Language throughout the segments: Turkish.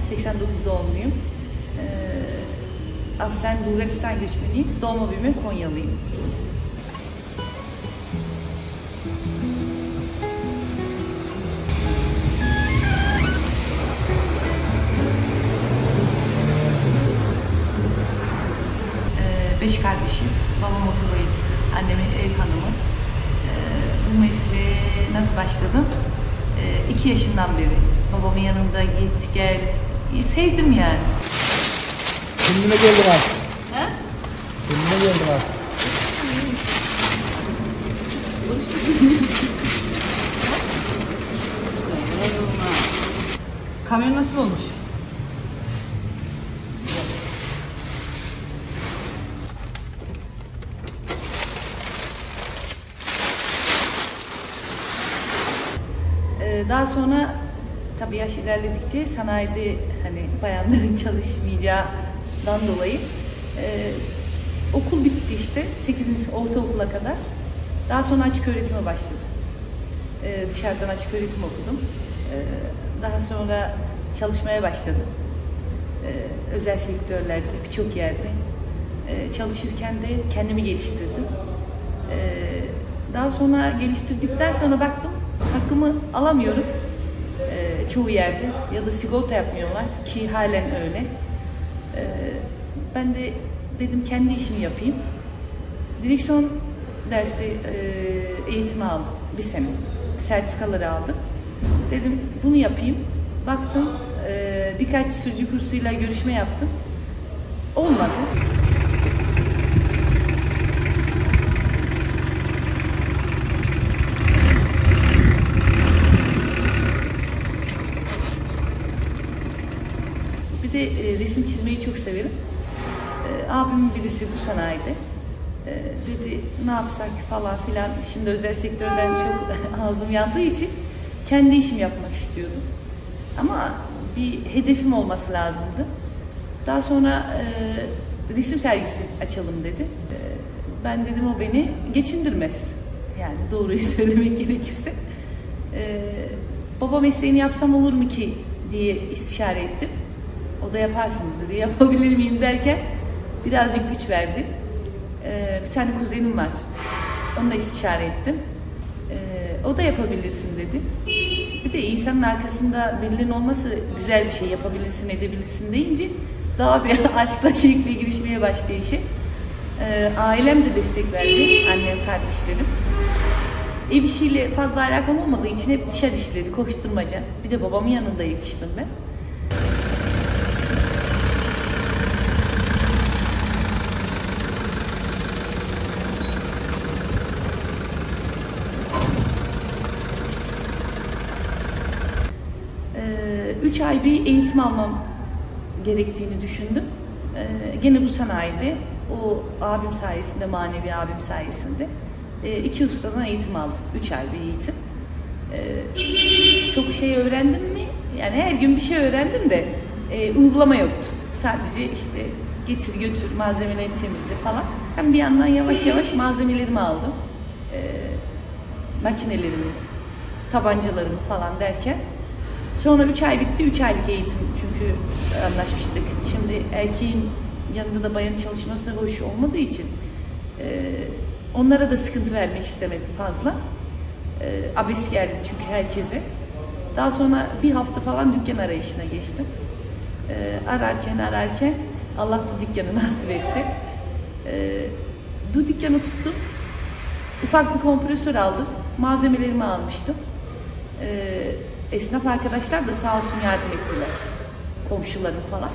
89 doğumluyum. Aslen Bulgaristan göçmeniyiz. Doğma büyüme Konyalıyım. Beş kardeşiz. Babam otobayıcısı, annem ev hanımı. Bu mesleğe nasıl başladım? 2 yaşından beri. Babamın yanında git gel. Sevdim yani. Kendine geldim artık. Ha? Kendine geldim artık. Kamyon nasıl olmuş? Daha sonra tabii yaş ilerledikçe sanayide hani bayanların çalışmayacağından dolayı okul bitti işte 8. ortaokula kadar. Daha sonra açık öğretime başladım. Dışarıdan açık öğretim okudum. Daha sonra çalışmaya başladım. Özel sektörlerde, birçok yerde. Çalışırken de kendimi geliştirdim. Daha sonra geliştirdikten sonra baktım hakkımı alamıyorum çoğu yerde ya da sigorta yapmıyorlar ki halen öyle. Ben de dedim kendi işimi yapayım. Direksiyon dersi eğitimi aldım bir sene. Sertifikaları aldım. Dedim bunu yapayım. Baktım birkaç sürücü kursuyla görüşme yaptım. Olmadı. Bir de resim çizmeyi çok severim. Abimin birisi bu sanayide. Dedi ne yapsak falan filan. Şimdi özel sektörden çok ağzım yandığı için kendi işimi yapmak istiyordum. Ama bir hedefim olması lazımdı. Daha sonra resim sergisi açalım dedi. Ben dedim o beni geçindirmez. Yani doğruyu söylemek gerekirse. Baba mesleğini yapsam olur mu ki diye istişare ettim. O da yaparsınız dedi. Yapabilir miyim derken birazcık güç verdi. Bir tane kuzenim var. Onunla istişare ettim. O da yapabilirsin dedi. Bir de insanın arkasında birinin olması güzel bir şey. Yapabilirsin, edebilirsin deyince daha bir aşkla şevkle girişmeye başlıyor işe. Ailem de destek verdi. Annem, kardeşlerim. Ev işiyle fazla alakam olmadığı için hep dışarı işleri, koşturmaca. Bir de babamın yanında yetiştim ben. Üç ay bir eğitim almam gerektiğini düşündüm. Gene bu sanayide, o abim sayesinde, manevi abim sayesinde 2 ustadan eğitim aldım. 3 ay bir eğitim. Çok şey öğrendim mi? Yani her gün bir şey öğrendim de uygulama yoktu. Sadece işte getir götür, malzemeleri temizle falan. Ben bir yandan yavaş yavaş malzemelerimi aldım. Makinelerimi, tabancalarımı falan derken. Sonra 3 ay bitti, 3 aylık eğitim çünkü anlaşmıştık. Şimdi erkeğin yanında da bayanın çalışması hoş olmadığı için onlara da sıkıntı vermek istemedim fazla. Abes geldi çünkü herkese. Daha sonra bir hafta falan dükkan arayışına geçtim. Ararken Allah bu dükkanı nasip etti. Bu dükkanı tuttum. Ufak bir kompresör aldım. Malzemelerimi almıştım. Esnaf arkadaşlar da sağ olsun yardım ettiler. Komşularım falan.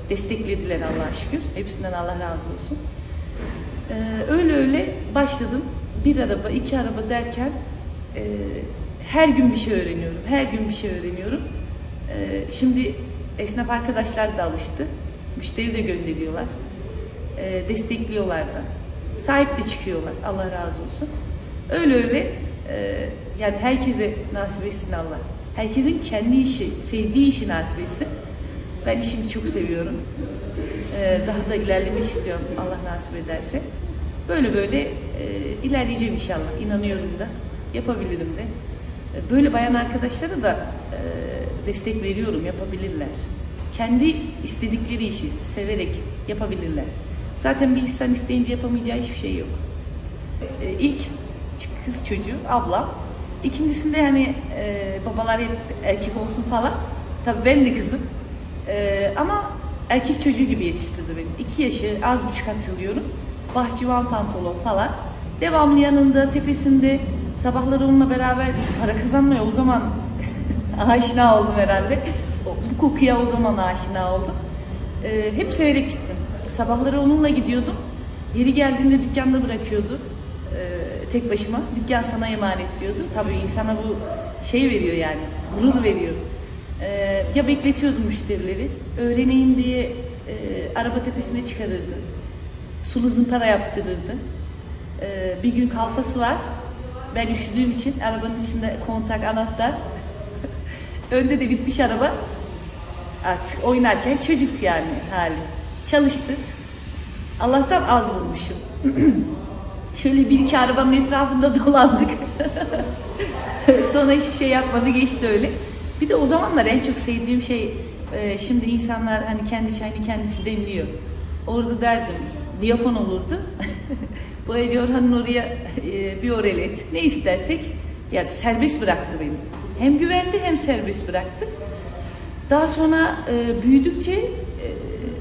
Desteklediler Allah'a şükür. Hepsinden Allah razı olsun. Öyle başladım. 1 araba, 2 araba derken her gün bir şey öğreniyorum. Her gün bir şey öğreniyorum. Şimdi esnaf arkadaşlar da alıştı. Müşteri de gönderiyorlar. Destekliyorlar da. Sahip de çıkıyorlar. Allah razı olsun. Öyle yani herkese nasip etsin Allah. Herkesin kendi işi, sevdiği işi nasip etsin. Ben işimi çok seviyorum. Daha da ilerlemek istiyorum Allah nasip ederse. Böyle ilerleyeceğim inşallah. İnanıyorum da. Yapabilirim de. Böyle bayan arkadaşlara da destek veriyorum. Yapabilirler. kendi istedikleri işi severek yapabilirler. Zaten bir insan isteyince yapamayacağı hiçbir şey yok. İlk kız çocuğu ablam. İkincisinde hani babalar hep erkek olsun falan. Tabii ben de kızım. Ama erkek çocuğu gibi yetiştirdi beni. 2 yaşı az buçuk hatırlıyorum. Bahçıvan pantolon falan. Devamlı yanında, tepesinde. Sabahları onunla beraber para kazanmaya o zaman aşina oldum herhalde. Bu kokuya o zaman aşina oldum. Hep severek gittim. Sabahları onunla gidiyordum. Yeri geldiğinde dükkanda bırakıyordu. Tek başıma. Dükkan sana emanet diyordu. Tabii insana bu şey veriyor yani. Gurur veriyor. Ya bekletiyordum müşterileri. Öğreneyim diye araba tepesine çıkarırdı. Sulu zımpara yaptırırdı. Bir gün kalfası var. Ben üşüdüğüm için arabanın içinde kontak, anahtar. Önde de bitmiş araba. Artık oynarken çocuk yani hali. Çalıştır. Allah'tan az vurmuşum. Şöyle 1-2 arabanın etrafında dolandık. Sonra hiçbir şey yapmadı, geçti öyle. Bir de o zamanlar en çok sevdiğim şey, şimdi insanlar hani kendi çayını kendisi demliyor. Orada derdim, diyafon olurdu. Boyacı Orhan'ın oraya bir orelet, ne istersek, yani serbest bıraktı beni. Hem güvendi hem serbest bıraktı. Daha sonra büyüdükçe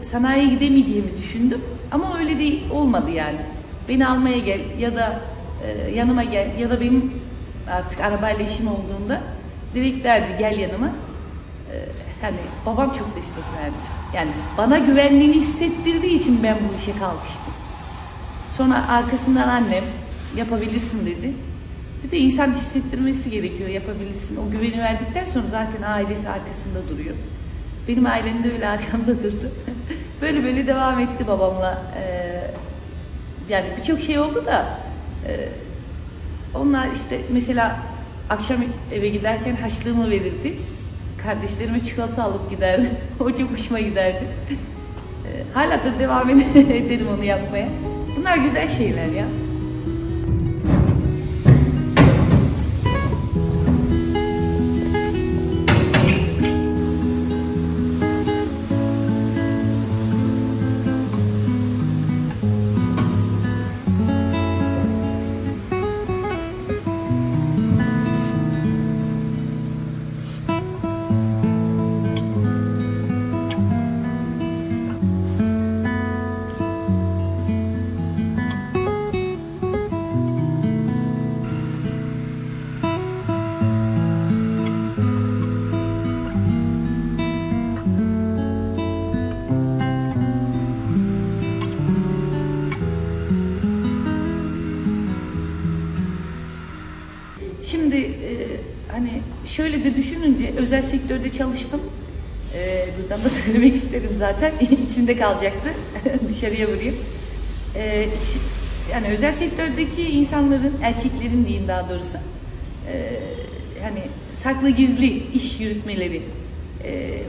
sanayiye gidemeyeceğimi düşündüm. Ama öyle de olmadı yani. Beni almaya gel ya da yanıma gel ya da benim artık arabayla işim olduğunda direkt derdi gel yanıma. Hani babam çok destek verdi. Yani bana güvenliğini hissettirdiği için ben bu işe kalkıştım. Sonra arkasından annem yapabilirsin dedi. Bir de insan hissettirmesi gerekiyor, yapabilirsin. O güveni verdikten sonra zaten ailesi arkasında duruyor. Benim ailem de öyle arkamda durdu. Böyle böyle devam etti babamla. Yani birçok şey oldu da onlar işte mesela akşam eve giderken harçlığımı verirdi. Kardeşlerime çikolata alıp giderdi. O çok hoşuma giderdi. Hala da devam ederim onu yapmaya. Bunlar güzel şeyler ya. Şimdi hani şöyle de düşününce özel sektörde çalıştım. Buradan da söylemek isterim zaten. İçimde kalacaktı. Dışarıya vurayım. Yani özel sektördeki insanların, erkeklerin diyeyim daha doğrusu, hani saklı gizli iş yürütmeleri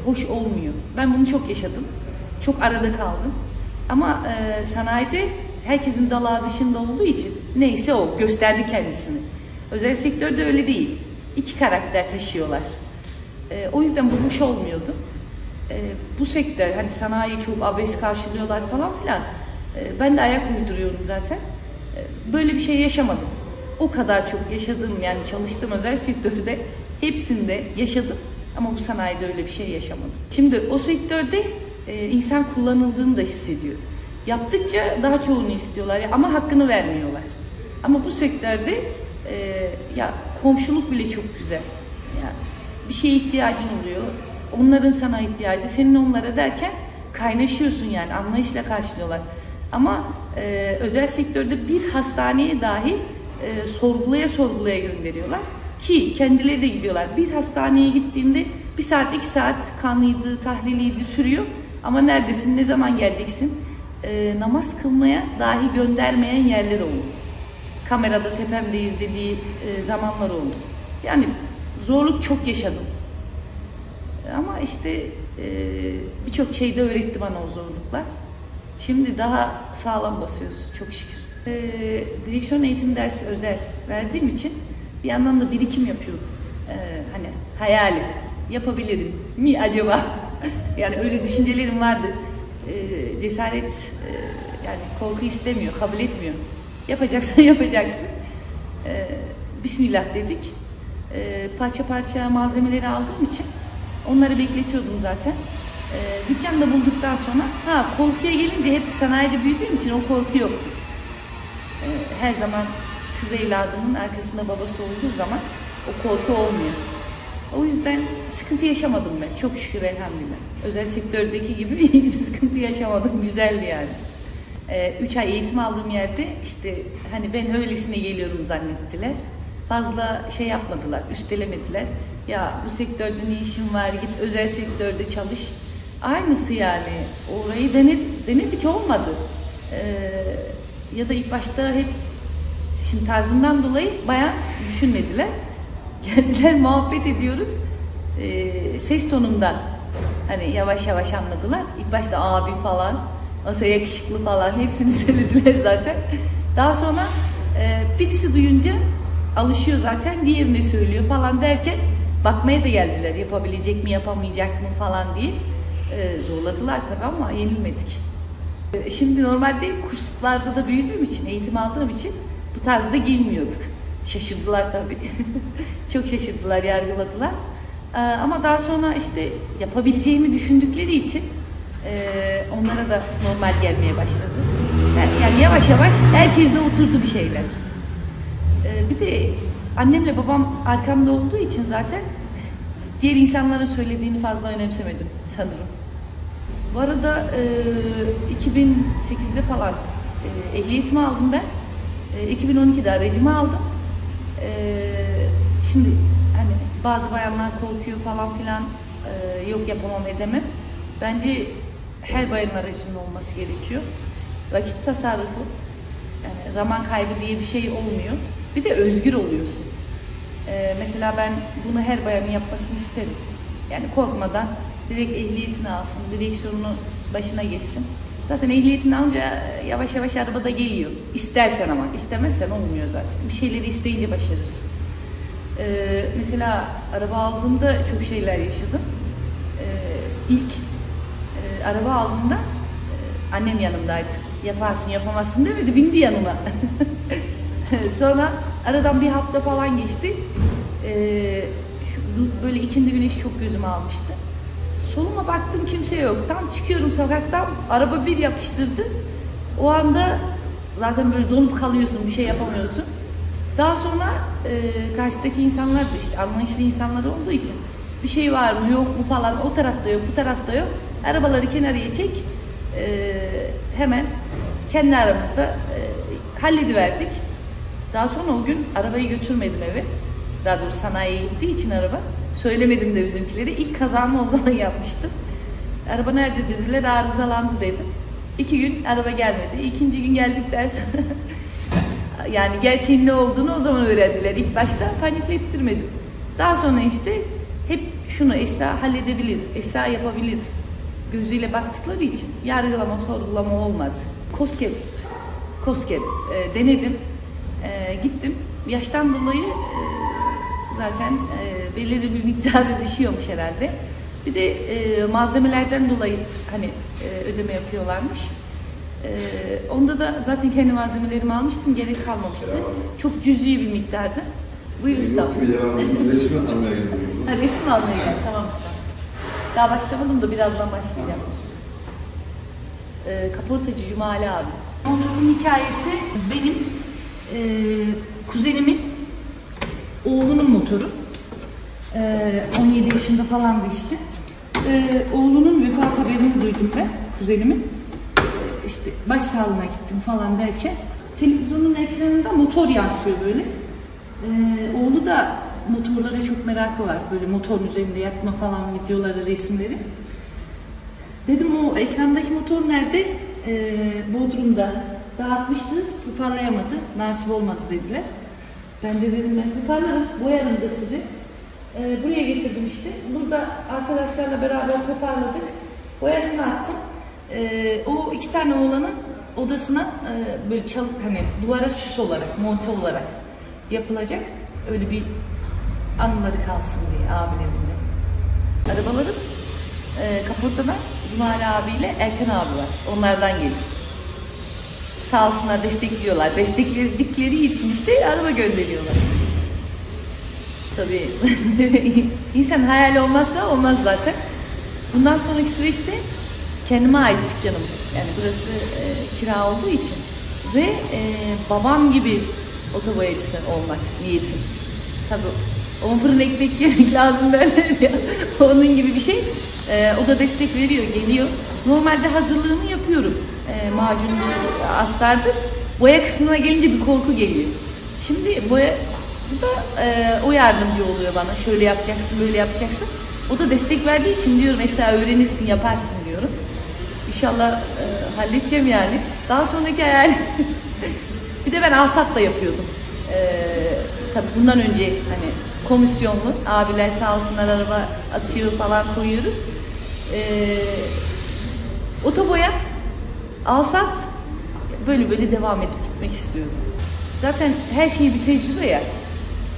hoş olmuyor. Ben bunu çok yaşadım. Çok arada kaldım. Ama sanayide herkesin dalağı dışında olduğu için neyse o gösterdi kendisini. Özel sektörde öyle değil. 2 karakter taşıyorlar. O yüzden bu hoş olmuyordu. Bu sektör, hani sanayi çok abes karşılıyorlar falan filan. Ben de ayak uyduruyorum zaten. Böyle bir şey yaşamadım. O kadar çok yaşadım yani çalıştığım özel sektörde hepsinde yaşadım. Ama bu sanayide öyle bir şey yaşamadım. Şimdi o sektörde insan kullanıldığını da hissediyor. Yaptıkça daha çoğunu istiyorlar ama hakkını vermiyorlar. Ama bu sektörde ya komşuluk bile çok güzel. Yani bir şeye ihtiyacın oluyor. Onların sana ihtiyacı, senin onlara derken kaynaşıyorsun yani anlayışla karşılıyorlar. Ama özel sektörde bir hastaneye dahi sorgulaya gönderiyorlar ki kendileri de gidiyorlar. Bir hastaneye gittiğinde 1 saat 2 saat kanlıydı, tahliliydi sürüyor. Ama neredesin, ne zaman geleceksin? Namaz kılmaya dahi göndermeyen yerler oldu. Kamerada tepemde izlediği zamanlar oldu. Yani zorluk çok yaşadım. Ama işte birçok şey de öğretti bana o zorluklar. Şimdi daha sağlam basıyoruz çok şükür. Direksiyon eğitim dersi özel verdiğim için bir yandan da birikim yapıyordum. Hani hayalim, yapabilirim mi acaba Yani öyle düşüncelerim vardı. Cesaret yani korku istemiyor, kabul etmiyor. Yapacaksan yapacaksın. Bismillah dedik. Parça parça malzemeleri aldığım için onları bekletiyordum zaten. Dükkanda bulduktan sonra korkuya gelince hep sanayide büyüdüğüm için o korku yoktu. Her zaman kız evladımın arkasında babası olduğu zaman o korku olmuyor. O yüzden sıkıntı yaşamadım ben. Çok şükür elhamdülillah. Özel sektördeki gibi hiçbir sıkıntı yaşamadım. Güzeldi yani. 3 ay eğitim aldığım yerde işte hani ben öylesine geliyorum zannettiler. Fazla şey yapmadılar, üstelemediler. Ya bu sektörde ne işin var, git özel sektörde çalış. Aynısı yani. Orayı denedik olmadı. Ya da ilk başta hep şimdi tarzımdan dolayı bayağı düşünmediler. Geldiler, muhabbet ediyoruz. Ses tonumdan hani yavaş yavaş anladılar. İlk başta abi falan, nasıl yakışıklı falan hepsini söylediler zaten. Daha sonra birisi duyunca alışıyor zaten, diğerini söylüyor falan derken bakmaya da geldiler. Yapabilecek mi, yapamayacak mı falan diye. Zorladılar tabii ama yenilmedik. Şimdi normalde kurslarda da büyüdüğüm için, eğitim aldığım için bu tarzda giyinmiyorduk. Şaşırdılar tabii. Çok şaşırdılar, yargıladılar. Ama daha sonra işte yapabileceğimi düşündükleri için onlara da normal gelmeye başladı. Yani yavaş yavaş herkesle oturdu bir şeyler. Bir de annemle babam arkamda olduğu için zaten diğer insanların söylediğini fazla önemsemedim sanırım. Bu arada 2008'de falan ehliyetimi aldım ben. 2012'de aracımı aldım. Şimdi hani bazı bayanlar korkuyor falan filan, yok yapamam edemem. Bence her bayanın aracının olması gerekiyor. Vakit tasarrufu, yani zaman kaybı diye bir şey olmuyor. Bir de özgür oluyorsun. Mesela ben bunu her bayanın yapmasını isterim. Yani korkmadan direkt ehliyetini alsın, direksiyonunu başına geçsin. Zaten ehliyetini alınca yavaş yavaş arabada geliyor. İstersen ama, istemezsen olmuyor zaten. Bir şeyleri isteyince başarırsın. Mesela araba aldığımda çok şeyler yaşadım. İlk araba aldığımda annem yanımdaydı. Yaparsın, yapamazsın demedi, bindi yanıma. Sonra aradan bir hafta falan geçti. Böyle ikindi güneş çok gözüme almıştı. Soluma baktım, kimse yok. Tam çıkıyorum sokaktan, araba bir yapıştırdı. O anda zaten böyle donup kalıyorsun, bir şey yapamıyorsun. Daha sonra karşıdaki insanlar da işte anlayışlı insanlar olduğu için bir şey var mı yok mu falan, o tarafta yok, bu tarafta yok. Arabaları kenarıya çek, hemen kendi aramızda hallediverdik. Daha sonra o gün arabayı götürmedim eve. Daha doğrusu sanayiye gittiği için araba. Söylemedim de bizimkileri. İlk kazamı o zaman yapmıştım. Araba nerede dediler, arızalandı dedim. 2 gün araba gelmedi. 2. gün geldikten sonra yani gerçeğin ne olduğunu o zaman öğrendiler. İlk başta paniklettirmedim. Daha sonra işte hep şunu, Esra halledebilir, Esra yapabilir gözüyle baktıkları için yargılama, sorgulama olmadı. KOSGEB denedim. Gittim. Yaştan dolayı zaten belirli bir miktarı düşüyormuş herhalde. Bir de malzemelerden dolayı hani ödeme yapıyorlarmış. Onda da zaten kendi malzemelerimi almıştım, gerek kalmamıştı. Çok cüzi bir miktardı. Buyur usta. Resim almaya geldim. Resim almaya geldim, tamam usta. Daha başlamadım da birazdan başlayacağım. Kaportacı Cumali abi. Motorun hikayesi benim kuzenimin oğlunun motoru. 17 yaşında falandı işte. Oğlunun vefat haberini duydum ben, kuzenimin. İşte başsağlığına gittim falan derken televizyonun ekranında motor yansıyor böyle. Oğlu da motorlara çok merakı var. Böyle motorun üzerinde yatma falan videoları, resimleri. Dedim o ekrandaki motor nerede? Bodrum'da dağıtmıştı, toparlayamadı, nasip olmadı dediler. Ben de dedim ben toparlarım, boyarım da sizi. Buraya getirdim işte. Burada arkadaşlarla beraber toparladık. Boyasını attım. O 2 tane oğlanın odasına böyle hani duvara süs olarak, monte olarak yapılacak. Öyle bir anıları kalsın diye abilerimle. Arabalarım kaportada Cumali abiyle Erkan abi var. Onlardan gelir. Sağ olsunlar, destekliyorlar. Destekledikleri için işte araba gönderiyorlar. Tabii insan hayali olmazsa olmaz zaten. Bundan sonraki süreçte kendime ait dükkanım. Yani burası kira olduğu için. Ve babam gibi otoboyacısı olmak niyetim. Tabii 10 fırın ekmek yemek lazım derler ya. Onun gibi bir şey. O da destek veriyor, geliyor. Normalde hazırlığını yapıyorum. Macundur, astardır. Boya kısmına gelince bir korku geliyor. Şimdi boya bu da o yardımcı oluyor bana. Şöyle yapacaksın, böyle yapacaksın. O da destek verdiği için diyorum mesela öğrenirsin, yaparsın diyorum. İnşallah halledeceğim yani. Daha sonraki hayal bir de ben alsat da yapıyordum. Tabii bundan önce hani komisyonlu abiler sağ olsunlar araba atıyor falan koyuyoruz. Otoboya, alsat böyle devam edip gitmek istiyorum. Zaten her şey bir tecrübe ya.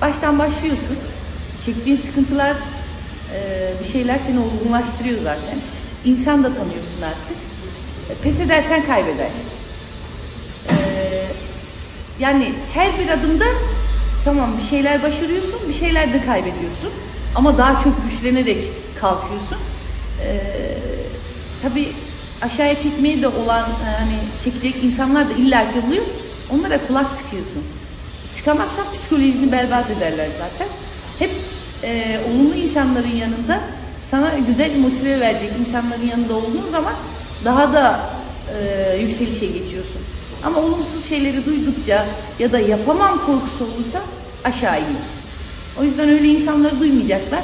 Baştan başlıyorsun. Çektiğin sıkıntılar bir şeyler seni olgunlaştırıyor zaten. İnsan da tanıyorsun artık. Pes edersen kaybedersin. Yani her bir adımda tamam bir şeyler başarıyorsun, bir şeyler de kaybediyorsun. Ama daha çok güçlenerek kalkıyorsun. Tabii aşağıya çekmeyi de olan hani çekecek insanlar da illaki oluyor. Onlara kulak tıkıyorsun. Tıkamazsan psikolojini berbat ederler zaten. Hep olumlu insanların yanında sana güzel motive verecek insanların yanında olduğun zaman daha da yükselişe geçiyorsun. Ama olumsuz şeyleri duydukça ya da yapamam korkusu olursa aşağı iniyorsun. O yüzden öyle insanları duymayacaklar.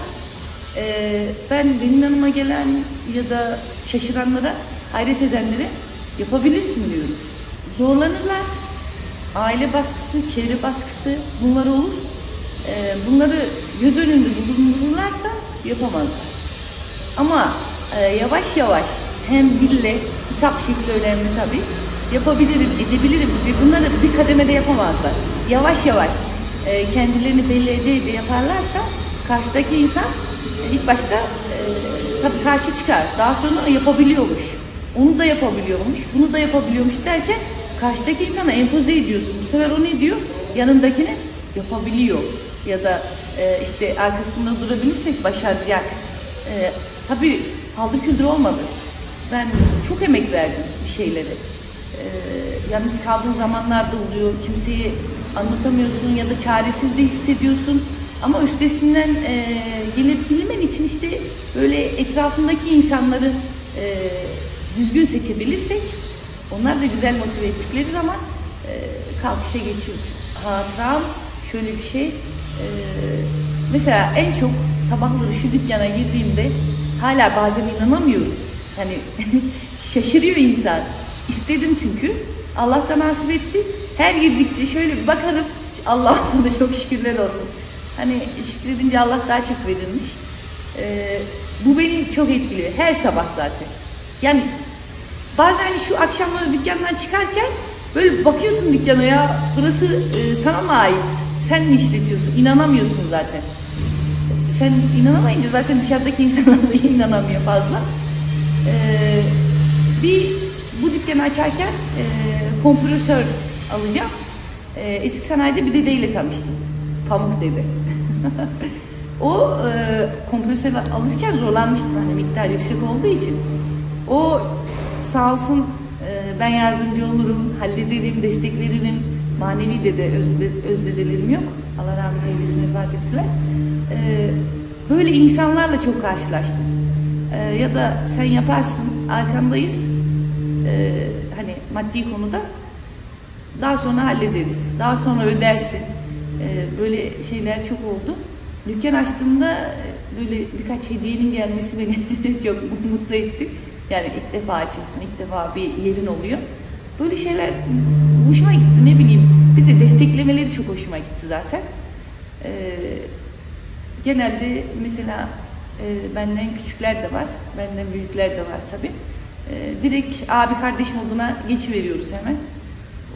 Benim yanıma gelen ya da şaşıranlara, hayret edenlere yapabilirsin diyorum. Zorlanırlar. Aile baskısı, çevre baskısı bunlar olur. Bunları göz önünde bulundururlarsa yapamazlar. Ama yavaş yavaş hem dille, hitap şekli önemli tabii. Yapabilirim, edebilirim ve bunları bir kademede yapamazlar. Yavaş yavaş kendilerini belli ede yaparlarsa karşıdaki insan ilk başta tabii karşı çıkar. Daha sonra yapabiliyormuş. Onu da yapabiliyormuş, bunu da yapabiliyormuş derken karşıdaki insana empoze ediyorsun. Bu sefer o ne diyor? Yanındakini yapabiliyor. Ya da işte arkasında durabilirsek başaracak. Tabii paldır küldür olmadı. Ben çok emek verdim bir şeylere. Yalnız kaldığın zamanlarda oluyor. Kimseye anlatamıyorsun ya da çaresiz de hissediyorsun. Ama üstesinden gelebilmen için işte böyle etrafındaki insanları düzgün seçebilirsek, onlar da güzel motive ettikleri zaman kalkışa geçiyoruz. Hatıram şöyle bir şey. Mesela en çok sabahları şu dükkana girdiğimde hala bazen inanamıyorum. Hani şaşırıyor insan. İstedim çünkü. Allah'tan nasip etti. Her girdikçe şöyle bir bakarım. Allah'a sana çok şükürler olsun. Hani şükredince Allah daha çok verilmiş. Bu beni çok etkiliyor. Her sabah zaten. Yani bazen şu akşamları dükkandan çıkarken böyle bakıyorsun dükkana ya burası sana mı ait? Sen mi işletiyorsun? İnanamıyorsun zaten. Sen inanamayınca zaten dışarıdaki insanlar da inanamıyor fazla. Bu dükkanı açarken kompresör alacağım. Eski sanayide bir dedeyle tanıştım. Pamuk dede. O kompresör alırken zorlanmıştım hani miktar yüksek olduğu için. O sağ olsun ben yardımcı olurum, hallederim, destek veririm. Manevi dede, özdedelerim yok. Allah rahmet eylesin, vefat ettiler. Böyle insanlarla çok karşılaştım. Ya da sen yaparsın, arkandayız. Hani maddi konuda daha sonra hallederiz, daha sonra ödersin. Böyle şeyler çok oldu. Dükkan açtığımda böyle birkaç hediyenin gelmesi beni çok mutlu etti. Yani ilk defa açıyorsun, ilk defa bir yerin oluyor. Böyle şeyler hoşuma gitti, ne bileyim. Bir de desteklemeleri çok hoşuma gitti zaten. Genelde mesela benden küçükler de var, benden büyükler de var tabii. Direkt abi kardeş moduna geçiveriyoruz hemen.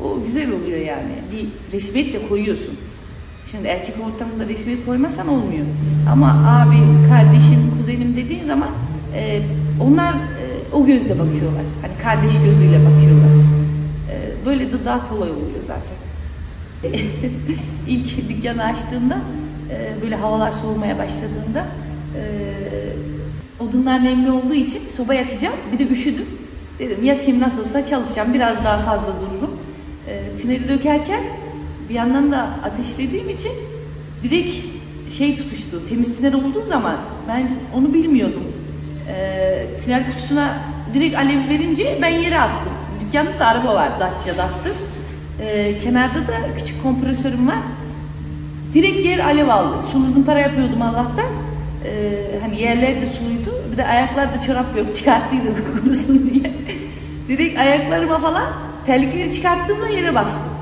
O güzel oluyor yani. Bir resmiyet de koyuyorsun. Şimdi erkek ortamında resmiyet koymasan olmuyor. Ama abi, kardeşim, kuzenim dediğin zaman Onlar o gözle bakıyorlar. Hani kardeş gözüyle bakıyorlar. Böyle de daha kolay oluyor zaten. İlk dükkanı açtığımda böyle havalar soğumaya başladığında odunlar nemli olduğu için soba yakacağım. Bir de üşüdüm. Dedim yakayım, nasıl olsa çalışacağım. Biraz daha fazla dururum. Tüneli dökerken bir yandan da ateşlediğim için direkt şey tutuştu. Temiz tiner olduğu zaman ben onu bilmiyordum. Tiner kutusuna direkt alev verince ben yere attım. Dükkanda da araba var, Dacia Duster. Kenarda da küçük kompresörüm var. Direkt yer alev aldı. Sulu zımpara yapıyordum Allah'tan. Hani yerler de suluydu. Bir de ayaklarda çorap yok. Çıkarttıydım kurusun diye. Direkt ayaklarıma falan terlikleri çıkarttığımda yere bastım.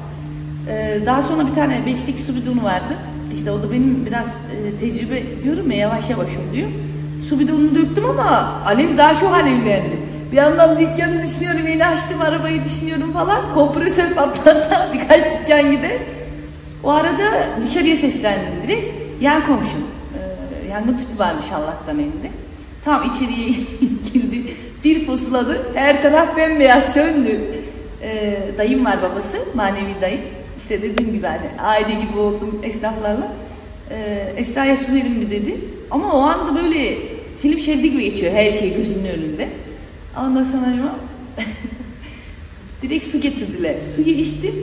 Daha sonra bir tane 5'lik su bidonu vardı. İşte o da benim biraz tecrübe diyorum ya, yavaş yavaş oluyor. Su bidonunu döktüm ama alev daha çok alevlendi. Bir yandan dükkanı düşünüyorum, yeni açtım arabayı düşünüyorum falan. Kompresör patlarsa birkaç dükkan gider. O arada dışarıya seslendim direkt. Yan komşum. Yangın tüpü varmış Allah'tan evde. Tam içeriye girdi. Bir pusuladı. Her taraf bembeyaz söndü. Dayım var, babası. Manevi dayım. İşte dediğim gibi hani aile gibi oldum esnaflarla. Esra'ya su verin mi dedi. Ama o anda böyle film şeridi gibi geçiyor. Her şey gözünün önünde. Ondan sonra direkt su getirdiler. Suyu içtim.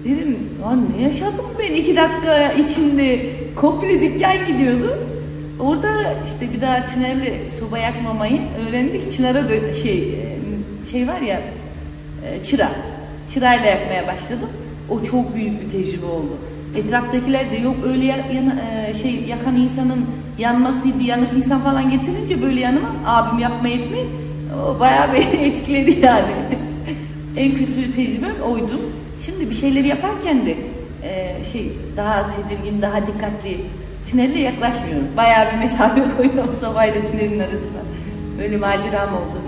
Dedim lan ne yaşadım ben 2 dakika içinde, komple dükkan gidiyordu. Orada işte bir daha tinerle soba yakmamayı öğrendik. Çınara da şey var ya, çırayla yakmaya başladım. O çok büyük bir tecrübe oldu. Etraftakiler de yok öyle yakan insanın yanmasıydı, yanık insan falan getirince böyle yanıma abim yapma etme, o bayağı bir etkiledi yani. En kötü tecrübem oydu. Şimdi bir şeyleri yaparken de daha tedirgin, daha dikkatli, tinerle yaklaşmıyorum. Bayağı bir mesafe koyuyorum sobayla tinerin arasına. Böyle maceram oldu.